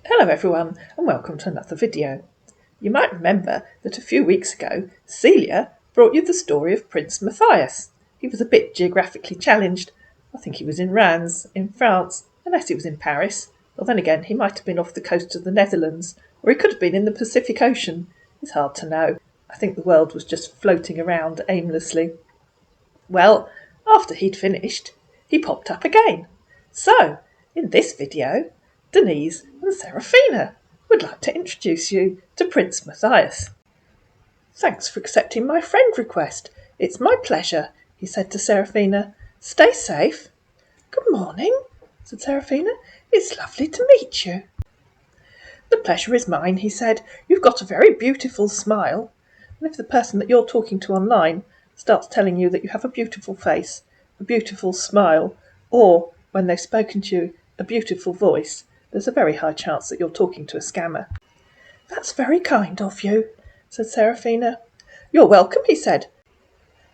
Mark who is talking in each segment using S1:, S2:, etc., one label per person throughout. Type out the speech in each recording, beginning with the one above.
S1: Hello everyone and welcome to another video. You might remember that a few weeks ago Celia brought you the story of Prince Mathias. He was a bit geographically challenged. I think he was in Reims in France, unless he was in Paris. Or then again he might have been off the coast of the Netherlands, or he could have been in the Pacific Ocean. It's hard to know. I think the world was just floating around aimlessly. Well, after he'd finished, he popped up again. So, in this video, Denise and Seraphina would like to introduce you to Prince Mathias. Thanks for accepting my friend request. It's my pleasure, he said to Seraphina. Stay safe. Good morning, said Seraphina. It's lovely to meet you. The pleasure is mine, he said. You've got a very beautiful smile. And if the person that you're talking to online starts telling you that you have a beautiful face, a beautiful smile, or, when they've spoken to you, a beautiful voice, there's a very high chance that you're talking to a scammer. That's very kind of you, said Seraphina. You're welcome, he said.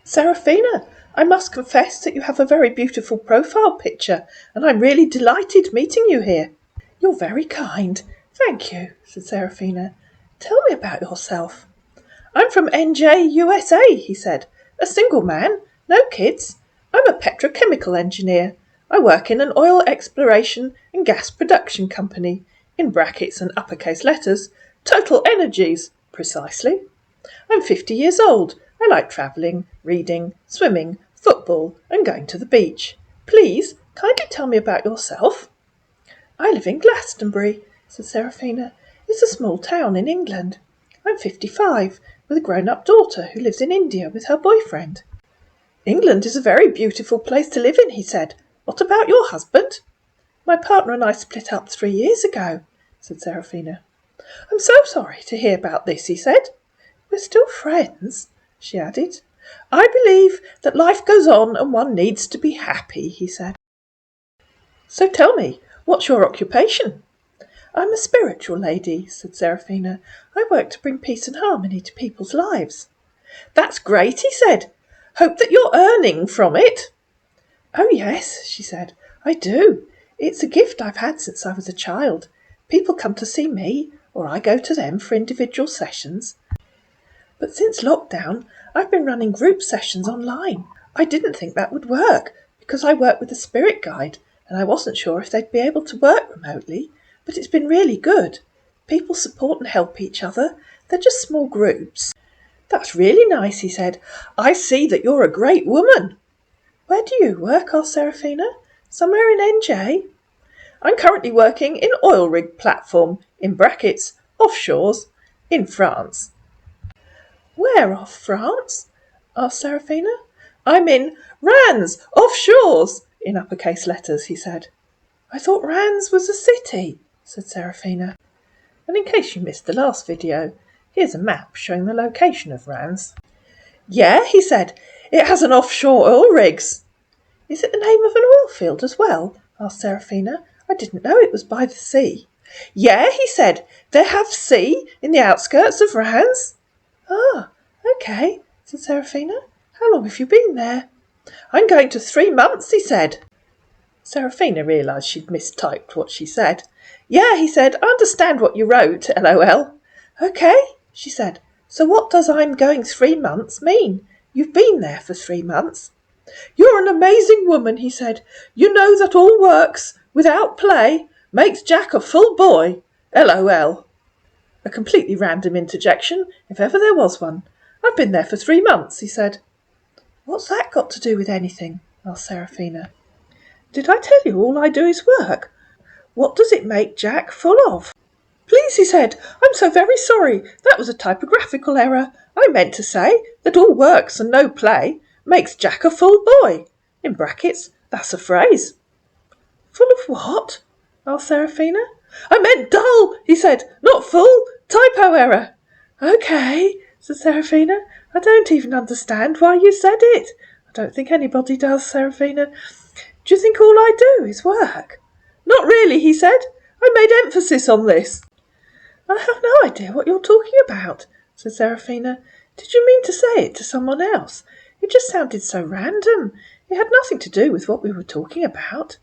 S1: Seraphina, I must confess that you have a very beautiful profile picture, and I'm really delighted meeting you here. You're very kind. Thank you, said Seraphina. Tell me about yourself. I'm from NJ, USA, he said. A single man, no kids. I'm a petrochemical engineer. I work in an oil exploration and gas production company, in brackets and uppercase letters, Total Energies, precisely. I'm 50 years old. I like travelling, reading, swimming, football, and going to the beach. Please, kindly tell me about yourself. I live in Glastonbury, said Seraphina. It's a small town in England. I'm 55, with a grown-up daughter who lives in India with her boyfriend. England is a very beautiful place to live in, he said. What about your husband? My partner and I split up 3 years ago, said Seraphina. I'm so sorry to hear about this, he said. We're still friends, she added. I believe that life goes on and one needs to be happy, he said. So tell me, what's your occupation? I'm a spiritual lady, said Seraphina. I work to bring peace and harmony to people's lives. That's great, he said. Hope that you're earning from it. Oh yes, she said, I do. It's a gift I've had since I was a child. People come to see me, or I go to them for individual sessions. But since lockdown, I've been running group sessions online. I didn't think that would work, because I work with a spirit guide, and I wasn't sure if they'd be able to work remotely, but it's been really good. People support and help each other. They're just small groups. That's really nice, he said. I see that you're a great woman. Where do you work? Asked Seraphina. Somewhere in NJ? I'm currently working in oil rig platform, in brackets, offshores, in France. Where off France? Asked Seraphina. I'm in Reims, offshores, in uppercase letters, he said. I thought Reims was a city, said Seraphina. And in case you missed the last video, here's a map showing the location of Reims. Yeah, he said. It has an offshore oil rigs. Is it the name of an oil field as well? Asked Seraphina. I didn't know it was by the sea. Yeah, he said. They have sea in the outskirts of Reims. Ah, okay, said Seraphina. How long have you been there? I'm going to 3 months, he said. Seraphina realised she'd mistyped what she said. Yeah, he said. I understand what you wrote, LOL. Okay, she said. So what does I'm going 3 months mean? You've been there for 3 months. You're an amazing woman, he said. You know that all works, without play, makes Jack a full boy. LOL. A completely random interjection, if ever there was one. I've been there for 3 months, he said. What's that got to do with anything? Asked Seraphina. Did I tell you all I do is work? What does it make Jack full of? Please, he said, I'm so very sorry. That was a typographical error. I meant to say that all works and no play makes Jack a full boy. In brackets, that's a phrase. Full of what? Asked Seraphina. I meant dull, he said, not full. Typo error. Okay, said Seraphina. I don't even understand why you said it. I don't think anybody does, Seraphina. Do you think all I do is work? Not really, he said. I made emphasis on this. I have no idea what you're talking about, said Seraphina. Did you mean to say it to someone else? It just sounded so random. It had nothing to do with what we were talking about.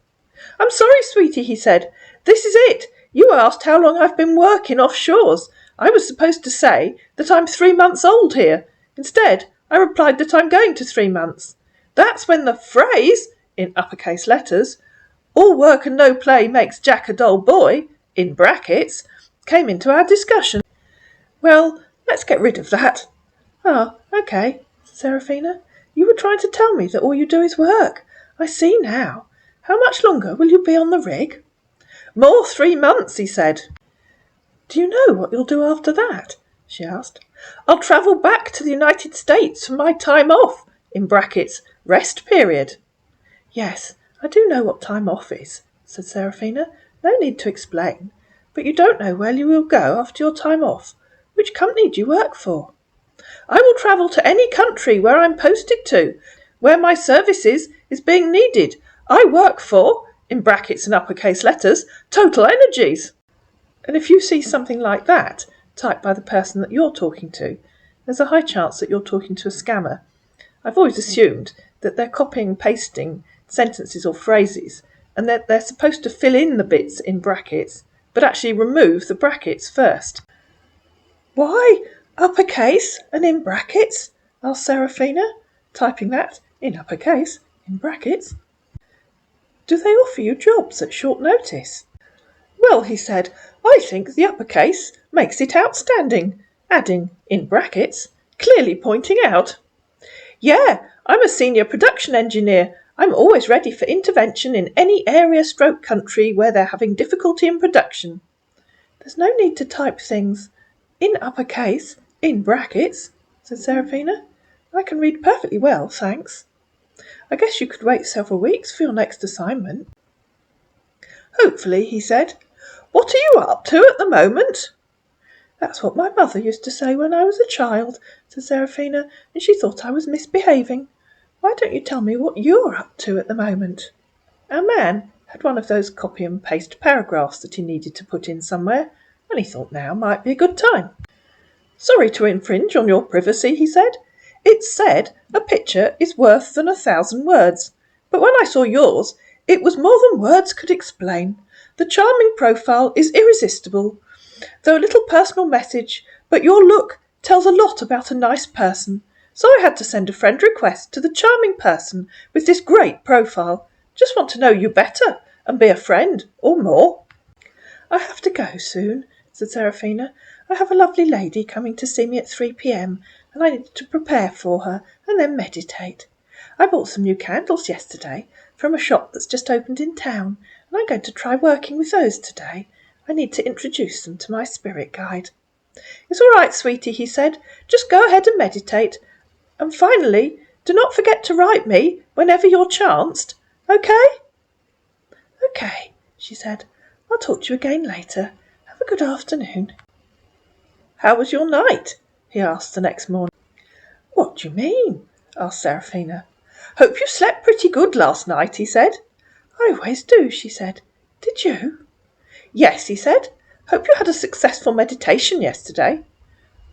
S1: I'm sorry, sweetie, he said. This is it. You asked how long I've been working offshores. I was supposed to say that I'm 3 months old here. Instead, I replied that I'm going to 3 months. That's when the phrase, in uppercase letters, all work and no play makes Jack a dull boy, in brackets, came into our discussion. Well, let's get rid of that. Ah, OK, said Seraphina. You were trying to tell me that all you do is work. I see now. How much longer will you be on the rig? More 3 months, he said. Do you know what you'll do after that? She asked. I'll travel back to the United States for my time off, in brackets, rest period. Yes, I do know what time off is, said Seraphina. No need to explain. But you don't know where you will go after your time off. Which company do you work for? I will travel to any country where I'm posted to, where my services is being needed. I work for, in brackets and uppercase letters, Total Energies. And if you see something like that typed by the person that you're talking to, there's a high chance that you're talking to a scammer. I've always assumed that they're copying and pasting sentences or phrases, and that they're supposed to fill in the bits in brackets, but actually remove the brackets first. Why, uppercase and in brackets? Asked Seraphina, typing that in uppercase, in brackets. Do they offer you jobs at short notice? Well, he said, I think the uppercase makes it outstanding, adding, in brackets, clearly pointing out. Yeah, I'm a senior production engineer. I'm always ready for intervention in any area/country where they're having difficulty in production. There's no need to type things in uppercase, in brackets, said Seraphina. I can read perfectly well, thanks. I guess you could wait several weeks for your next assignment. Hopefully, he said. What are you up to at the moment? That's what my mother used to say when I was a child, said Seraphina, and she thought I was misbehaving. Why don't you tell me what you're up to at the moment? Our man had one of those copy and paste paragraphs that he needed to put in somewhere, and he thought now might be a good time. Sorry to infringe on your privacy, he said. It said a picture is worth than 1,000 words, but when I saw yours, it was more than words could explain. The charming profile is irresistible, though a little personal message, but your look tells a lot about a nice person. So I had to send a friend request to the charming person with this great profile. Just want to know you better and be a friend, or more. I have to go soon, said Seraphina. I have a lovely lady coming to see me at 3 p.m, and I need to prepare for her and then meditate. I bought some new candles yesterday from a shop that's just opened in town, and I'm going to try working with those today. I need to introduce them to my spirit guide. It's all right, sweetie, he said. Just go ahead and meditate. And finally, do not forget to write me whenever you're chanced. OK? OK, she said. I'll talk to you again later. Have a good afternoon. How was your night? He asked the next morning. What do you mean? Asked Seraphina. Hope you slept pretty good last night, he said. I always do, she said. Did you? Yes, he said. Hope you had a successful meditation yesterday.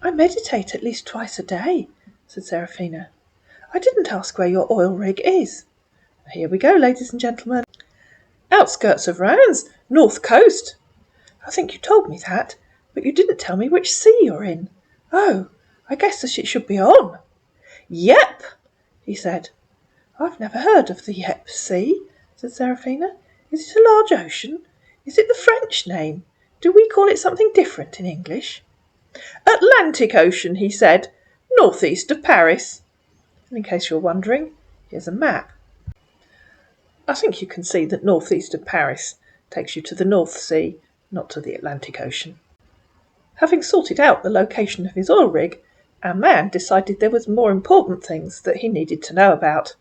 S1: I meditate at least twice a day, said Seraphina. I didn't ask where your oil rig is. Here we go, ladies and gentlemen. Outskirts of Rands, North Coast. I think you told me that, but you didn't tell me which sea you're in. Oh, I guess the ship should be on. Yep, he said. I've never heard of the Yep Sea, said Seraphina. Is it a large ocean? Is it the French name? Do we call it something different in English? Atlantic Ocean, he said, northeast of Paris. And in case you're wondering, here's a map. I think you can see that northeast of Paris takes you to the North Sea, not to the Atlantic Ocean. Having sorted out the location of his oil rig, our man decided there was more important things that he needed to know about.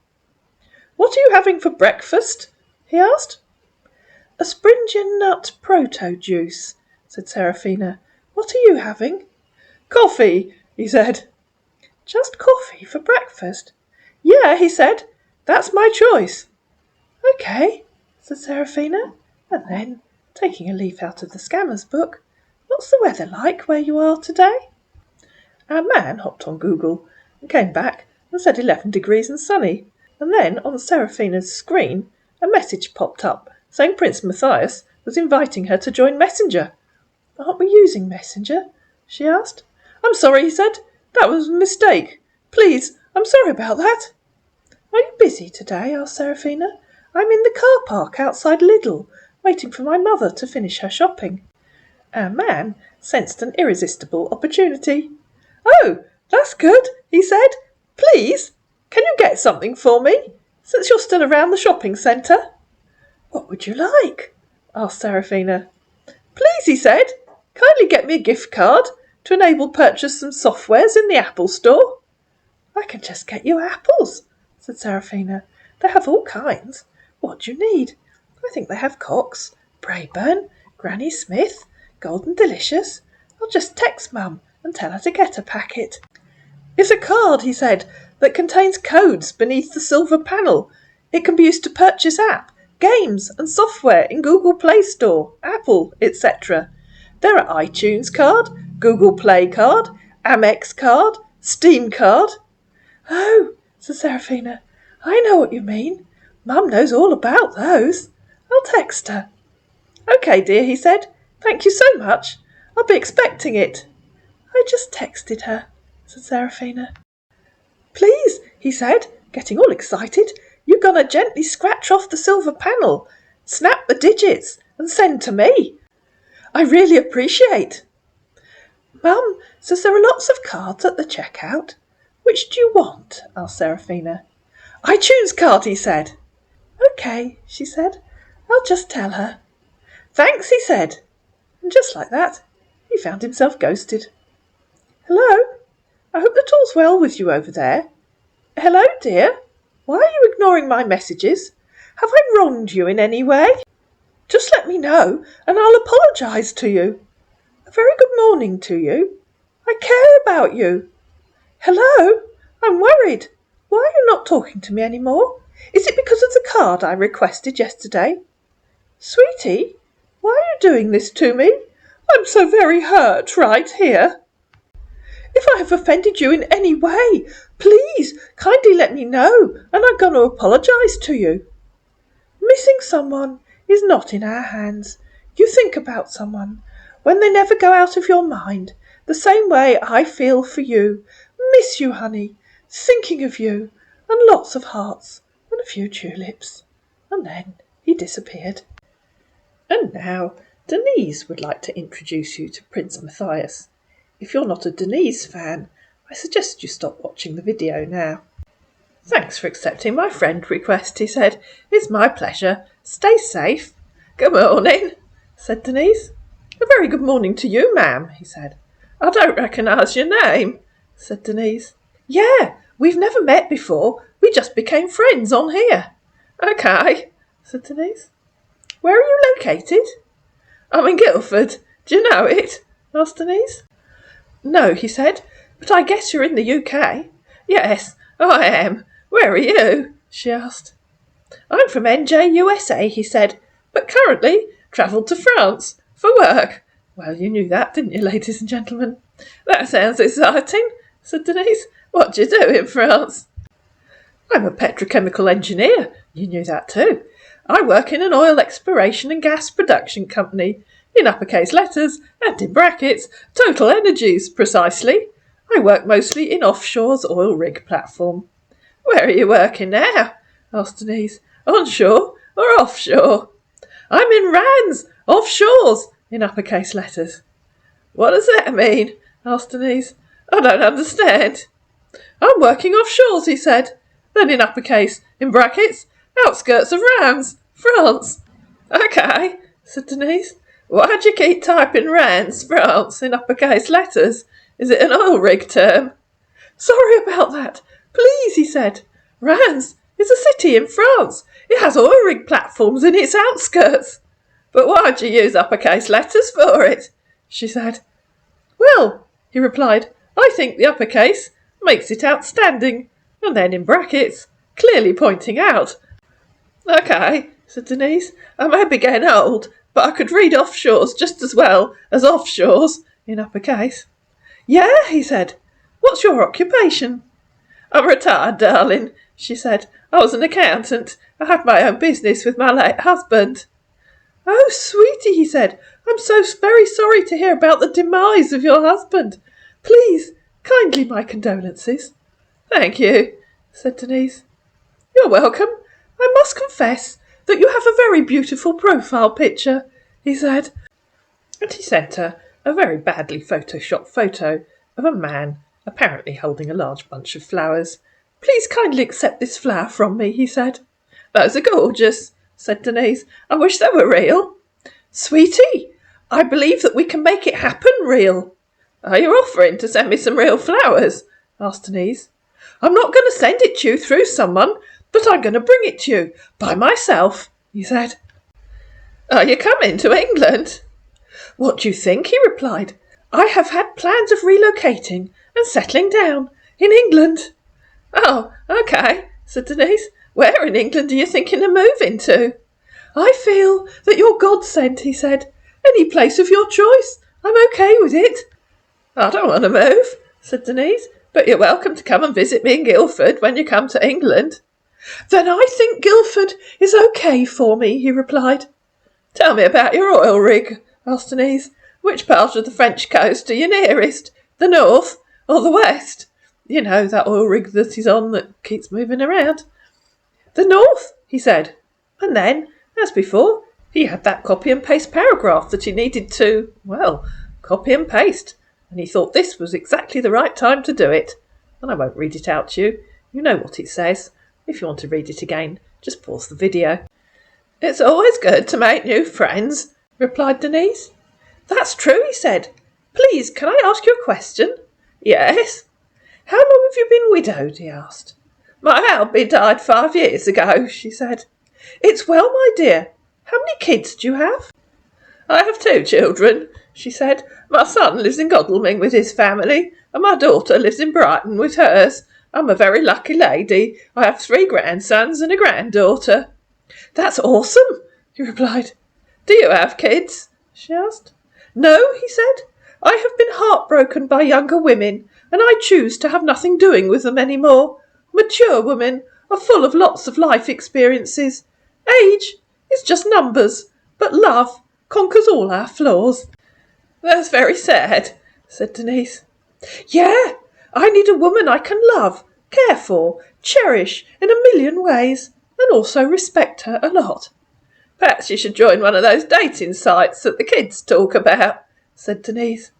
S1: What are you having for breakfast? He asked. A Springian nut proto juice, said Seraphina. What are you having? Coffee, he said. Just coffee for breakfast? Yeah, he said. That's my choice. OK, said Seraphina, and then, taking a leaf out of the scammer's book, what's the weather like where you are today? Our man hopped on Google and came back and said 11 degrees and sunny, and then on Seraphina's screen a message popped up saying Prince Mathias was inviting her to join Messenger. "Aren't we using Messenger?" she asked. "I'm sorry," he said. "That was a mistake. Please, I'm sorry about that." "Are you busy today?" asked Seraphina. "I'm in the car park outside Lidl, waiting for my mother to finish her shopping." Our man sensed an irresistible opportunity. "Oh, that's good," he said. "Please, can you get something for me, since you're still around the shopping centre?" "What would you like?" asked Seraphina. "Please," he said, "kindly get me a gift card to enable purchase some softwares in the Apple store." "I can just get you apples," said Seraphina. "They have all kinds. What do you need? I think they have Cox, Braeburn, Granny Smith, Golden Delicious. I'll just text Mum and tell her to get a packet." "It's a card," he said, "that contains codes beneath the silver panel. It can be used to purchase app, games and software in Google Play Store, Apple, etc. There are iTunes card, Google Play card, Amex card, Steam card." "Oh," said Seraphina, "I know what you mean. Mum knows all about those. I'll text her." "OK, dear," he said. "Thank you so much. I'll be expecting it." "I just texted her," said Seraphina. "Please," he said, getting all excited, "you're going to gently scratch off the silver panel, snap the digits and send to me. I really appreciate." "Mum says there are lots of cards at the checkout. Which do you want?" asked Seraphina. "iTunes card," he said. "OK," she said. "I'll just tell her." "Thanks," he said. And just like that, he found himself ghosted. "Hello? I hope that all's well with you over there. Hello, dear. Why are you ignoring my messages? Have I wronged you in any way? Just let me know and I'll apologise to you. A very good morning to you. I care about you. Hello? I'm worried. Why are you not talking to me anymore? Is it because of the card I requested yesterday? Sweetie, why are you doing this to me? I'm so very hurt right here. If I have offended you in any way, please kindly let me know and I'm going to apologise to you. Missing someone is not in our hands. You think about someone when they never go out of your mind, the same way I feel for you. Miss you, honey, thinking of you, and lots of hearts and a few tulips. And then he disappeared. And now Denise would like to introduce you to Prince Mathias. If you're not a Denise fan, I suggest you stop watching the video now. "Thanks for accepting my friend request," he said. "It's my pleasure. Stay safe." "Good morning," said Denise. "A very good morning to you, ma'am," he said. "I don't recognise your name," said Denise. "Yeah, we've never met before. We just became friends on here." "OK," said Denise. "Where are you located?" "I'm in Guildford. Do you know it?" asked Denise. "No," he said, "but I guess you're in the UK." "Yes, I am. Where are you?" she asked. "I'm from NJ, USA," he said, "but currently travelled to France for work." Well, you knew that, didn't you, ladies and gentlemen? "That sounds exciting," said Denise. "What do you do in France?" "I'm a petrochemical engineer." You knew that too. "I work in an oil exploration and gas production company, in uppercase letters and in brackets, Total Energies, precisely. I work mostly in offshore's oil rig platform." "Where are you working now?" asked Denise. "Onshore or offshore?" "I'm in RANS, offshores, in uppercase letters." "What does that mean?" asked Denise. "I don't understand." "I'm working offshores," he said. Then in uppercase, in brackets, outskirts of Reims, France. "OK," said Denise. "Why do you keep typing Reims, France, in uppercase letters? Is it an oil rig term?" "Sorry about that. Please," he said. "Reims is a city in France. It has oil rig platforms in its outskirts." "But why do you use uppercase letters for it?" she said. "Well," he replied, "I think the uppercase makes it outstanding, and then in brackets, clearly pointing out." "OK," said Denise. "I may be getting old, but I could read offshores just as well as offshores in uppercase." "Yeah," he said. "What's your occupation?" "I'm retired, darling," she said. "I was an accountant. I had my own business with my late husband." "Oh, sweetie," he said, "I'm so very sorry to hear about the demise of your husband. Please, kindly my condolences." "Thank you," said Denise. "You're welcome. I must confess that you have a very beautiful profile picture," he said. And he sent her a very badly photoshopped photo of a man apparently holding a large bunch of flowers. "Please kindly accept this flower from me," he said. "Those are gorgeous," said Denise. "I wish they were real." "Sweetie, I believe that we can make it happen real." "Are you offering to send me some real flowers?" asked Denise. "I'm not going to send it to you through someone, but I'm going to bring it to you by myself," he said. "Are you coming to England?" "What do you think?" he replied. "I have had plans of relocating and settling down in England." "Oh, okay," said Denise. "Where in England are you thinking of moving to?" "I feel that you're God sent," he said. "Any place of your choice. I'm okay with it." "I don't want to move," said Denise, "but you're welcome to come and visit me in Guildford when you come to England." "Then I think Guildford is okay for me," he replied. "Tell me about your oil rig," asked Denise. "Which part of the French coast are you nearest? The north or the west? You know, that oil rig that he's on that keeps moving around." "The north," he said. And then, as before, he had that copy and paste paragraph that he needed to, well, copy and paste. And he thought this was exactly the right time to do it. And I won't read it out to you. You know what it says. If you want to read it again, just pause the video. "It's always good to make new friends," replied Denise. "That's true," he said. "Please, can I ask you a question?" "Yes." "How long have you been widowed?" he asked. "My hubby died 5 years ago," she said. "It's well, my dear. How many kids do you have?" "I have 2 children," she said. "My son lives in Godalming with his family, and my daughter lives in Brighton with hers. I'm a very lucky lady. I have 3 grandsons and a granddaughter." "That's awesome," he replied. "Do you have kids?" she asked. "No," he said. "I have been heartbroken by younger women, and I choose to have nothing doing with them any more. Mature women are full of lots of life experiences. Age is just numbers, but love conquers all our flaws." "That's very sad," said Denise. "Yeah, I need a woman I can love, care for, cherish in a million ways, and also respect her a lot." "Perhaps you should join one of those dating sites that the kids talk about," said Denise.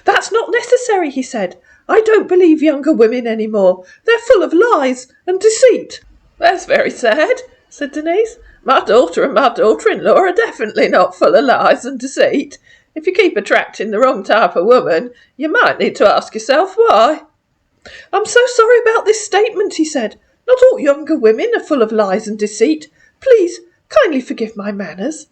S1: "That's not necessary," he said. "I don't believe younger women any more. They're full of lies and deceit." "That's very sad," said Denise. "My daughter and my daughter-in-law are definitely not full of lies and deceit. If you keep attracting the wrong type of woman, you might need to ask yourself why." "I'm so sorry about this statement," he said. "Not all younger women are full of lies and deceit. Please, kindly forgive my manners."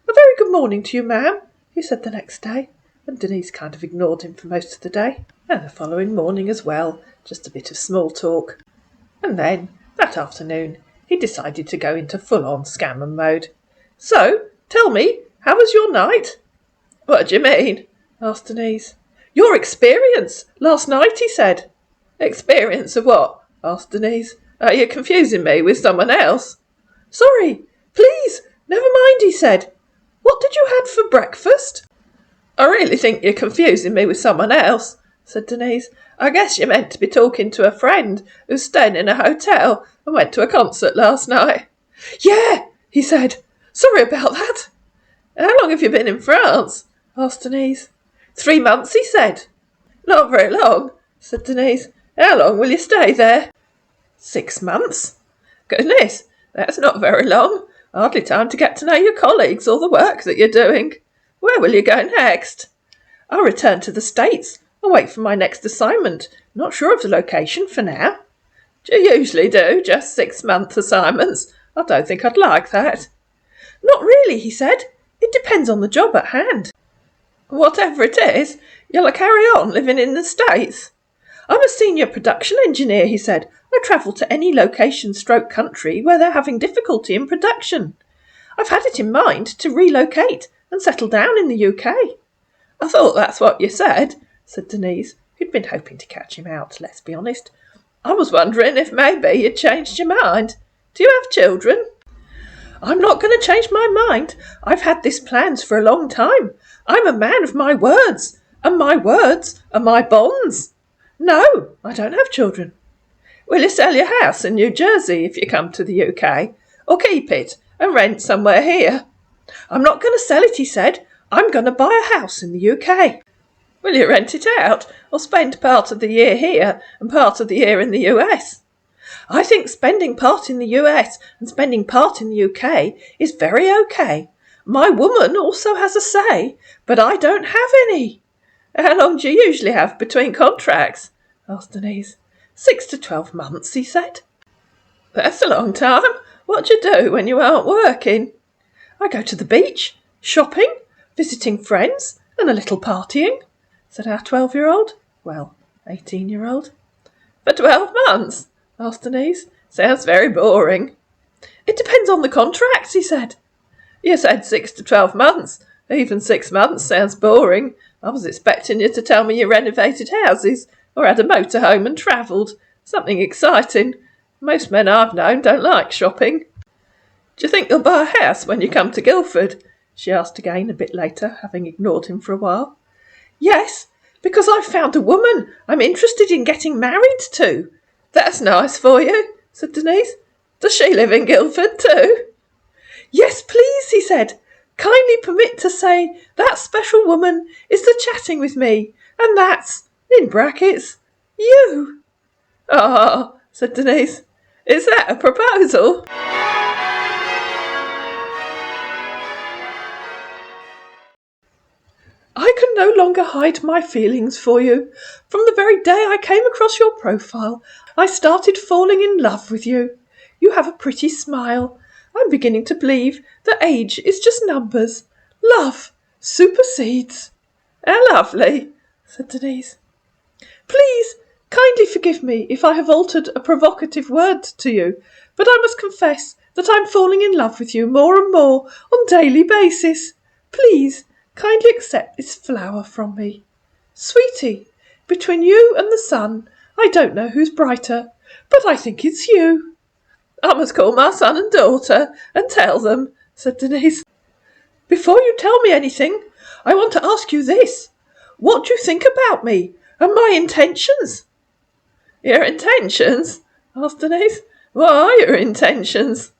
S1: "A very good morning to you, ma'am," he said the next day, and Denise kind of ignored him for most of the day, and the following morning as well, just a bit of small talk. And then, that afternoon, he decided to go into full-on scammer mode. "So, tell me, how was your night?" "What do you mean?" asked Denise. "Your experience last night," he said. "Experience of what?" asked Denise. "Are you confusing me with someone else?" "Sorry, please, never mind," he said. "What did you have for breakfast?" "I really think you're confusing me with someone else," said Denise. "I guess you meant to be talking to a friend who's staying in a hotel and went to a concert last night." "Yeah," he said. "Sorry about that." "How long have you been in France?" asked Denise. 3 months, he said. "Not very long," said Denise. "How long will you stay there?" 6 months. "Goodness, that's not very long. Hardly time to get to know your colleagues or the work that you're doing. Where will you go next?" "I'll return to the States and wait for my next assignment. Not sure of the location for now." "Do you usually do just 6-month assignments? I don't think I'd like that." "Not really," he said. "It depends on the job at hand." "Whatever it is, you'll carry on living in the States?" "I'm a senior production engineer," he said. "I travel to any location / country where they're having difficulty in production. I've had it in mind to relocate and settle down in the UK. "I thought that's what you said," said Denise, who'd been hoping to catch him out, let's be honest. "I was wondering if maybe you'd changed your mind. Do you have children?" I'm not going to change my mind. I've had this planned for a long time. I'm a man of my words, and my words are my bonds. No, I don't have children. Will you sell your house in New Jersey if you come to the UK, or keep it and rent somewhere here? I'm not going to sell it, he said. I'm going to buy a house in the UK. Will you rent it out, or spend part of the year here and part of the year in the US? I think spending part in the US and spending part in the UK is very okay. My woman also has a say, but I don't have any. How long do you usually have between contracts? Asked Denise. 6 to 12 months, he said. That's a long time. What do you do when you aren't working? I go to the beach, shopping, visiting friends, and a little partying, said our 12-year-old. Well, 18-year-old. For 12 months? Asked Denise. Sounds very boring. It depends on the contracts, he said. You said 6 to 12 months. Even 6 months sounds boring. I was expecting you to tell me you renovated houses or had a motorhome and travelled. Something exciting. Most men I've known don't like shopping. Do you think you'll buy a house when you come to Guildford? She asked again a bit later, having ignored him for a while. Yes, because I've found a woman I'm interested in getting married to. That's nice for you, said Denise. Does she live in Guildford too? Yes, please, he said. Kindly permit to say that special woman is the chatting with me, and that's, in brackets, you. Ah, said Denise. Is that a proposal? I can no longer hide my feelings for you. From the very day I came across your profile, I started falling in love with you. You have a pretty smile. I'm beginning to believe that age is just numbers. Love supersedes. How lovely, said Denise. Please, kindly forgive me if I have altered a provocative word to you, but I must confess that I'm falling in love with you more and more on a daily basis. Please, kindly accept this flower from me. Sweetie, between you and the sun, I don't know who's brighter, but I think it's you. I must call my son and daughter and tell them, said Denise. Before you tell me anything, I want to ask you this. What do you think about me and my intentions? Your intentions? Asked Denise. What are your intentions?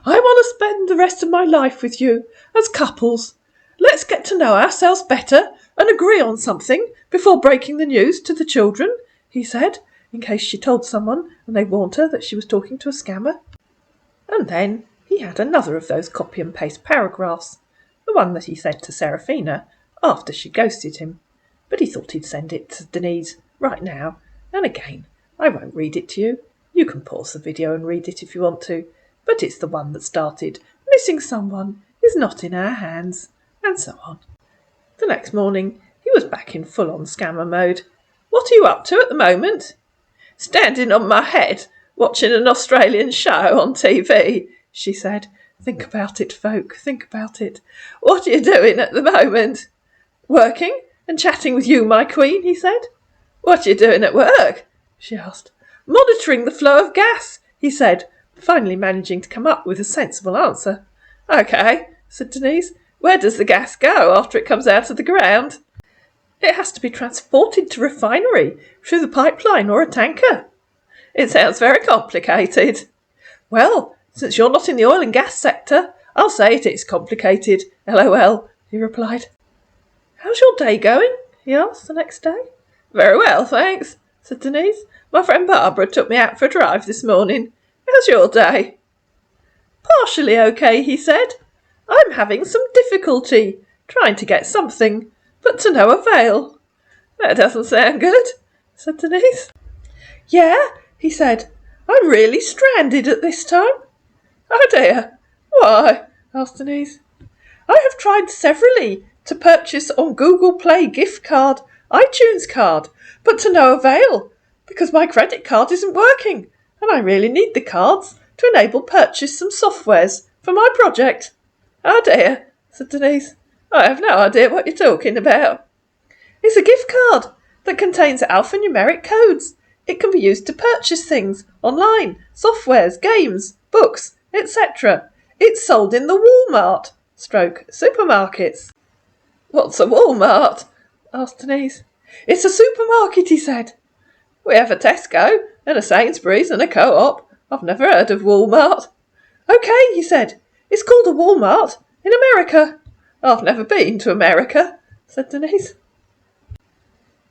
S1: I want to spend the rest of my life with you as couples. Let's get to know ourselves better and agree on something before breaking the news to the children, he said, in case she told someone and they warned her that she was talking to a scammer. And then he had another of those copy and paste paragraphs, the one that he sent to Seraphina after she ghosted him. But he thought he'd send it to Denise right now, and again, I won't read it to you. You can pause the video and read it if you want to, but it's the one that started, missing someone is not in our hands, and so on. The next morning, he was back in full-on scammer mode. What are you up to at the moment? Standing on my head, watching an Australian show on TV, she said. Think about it, folk, think about it. What are you doing at the moment? Working and chatting with you, my queen, he said. What are you doing at work? She asked. Monitoring the flow of gas, he said, finally managing to come up with a sensible answer. OK, said Denise. Where does the gas go after it comes out of the ground? It has to be transported to refinery through the pipeline or a tanker. It sounds very complicated. Well, since you're not in the oil and gas sector, I'll say it is complicated. LOL, he replied. How's your day going? He asked the next day. Very well, thanks, said Denise. My friend Barbara took me out for a drive this morning. How's your day? Partially okay, he said. I'm having some difficulty trying to get something, but to no avail. That doesn't sound good, said Denise. Yeah, he said. I'm really stranded at this time. Oh dear. Why? Asked Denise. I have tried severally to purchase on Google Play gift card, iTunes card, but to no avail, because my credit card isn't working, and I really need the cards to enable purchase some softwares for my project. Oh dear, said Denise. I have no idea what you're talking about. It's a gift card that contains alphanumeric codes. It can be used to purchase things online, softwares, games, books, etc. It's sold in the Walmart / supermarkets. What's a Walmart? Asked Denise. It's a supermarket, he said. We have a Tesco and a Sainsbury's and a Co-op. I've never heard of Walmart. OK, he said. It's called a Walmart in America. I've never been to America, said Denise.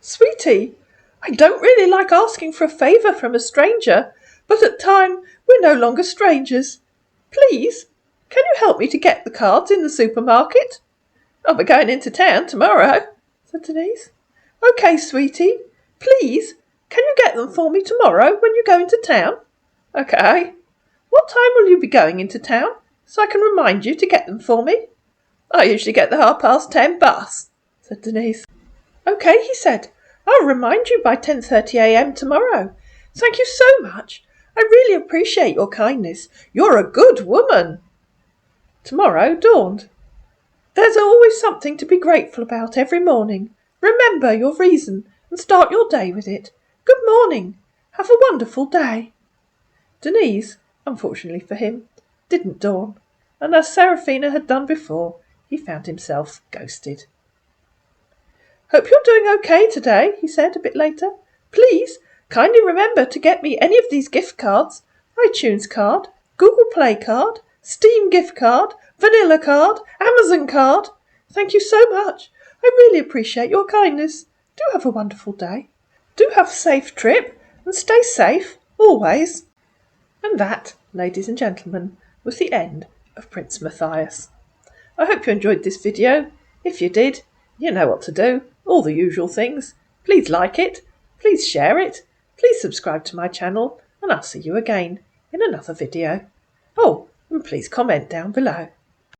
S1: Sweetie, I don't really like asking for a favour from a stranger, but at time we're no longer strangers. Please, can you help me to get the cards in the supermarket? I'll be going into town tomorrow, said Denise. OK, sweetie. Please, can you get them for me tomorrow when you go into town? OK. What time will you be going into town, so I can remind you to get them for me? I usually get the 10:30 bus, said Denise. OK, he said. I'll remind you by 10:30 a.m. tomorrow. Thank you so much. I really appreciate your kindness. You're a good woman. Tomorrow dawned. There's always something to be grateful about every morning. Remember your reason and start your day with it. Good morning. Have a wonderful day. Denise, unfortunately for him, didn't dawn, and as Seraphina had done before, he found himself ghosted. Hope you're doing OK today, he said a bit later. Please, kindly remember to get me any of these gift cards, iTunes card, Google Play card, Steam gift card, Vanilla card, Amazon card. Thank you so much. I really appreciate your kindness. Do have a wonderful day. Do have a safe trip and stay safe, always. And that, ladies and gentlemen, was the end of Prince Mathias. I hope you enjoyed this video. If you did, you know what to do. All the usual things. Please like it. Please share it. Please subscribe to my channel. And I'll see you again in another video. Oh, and please comment down below.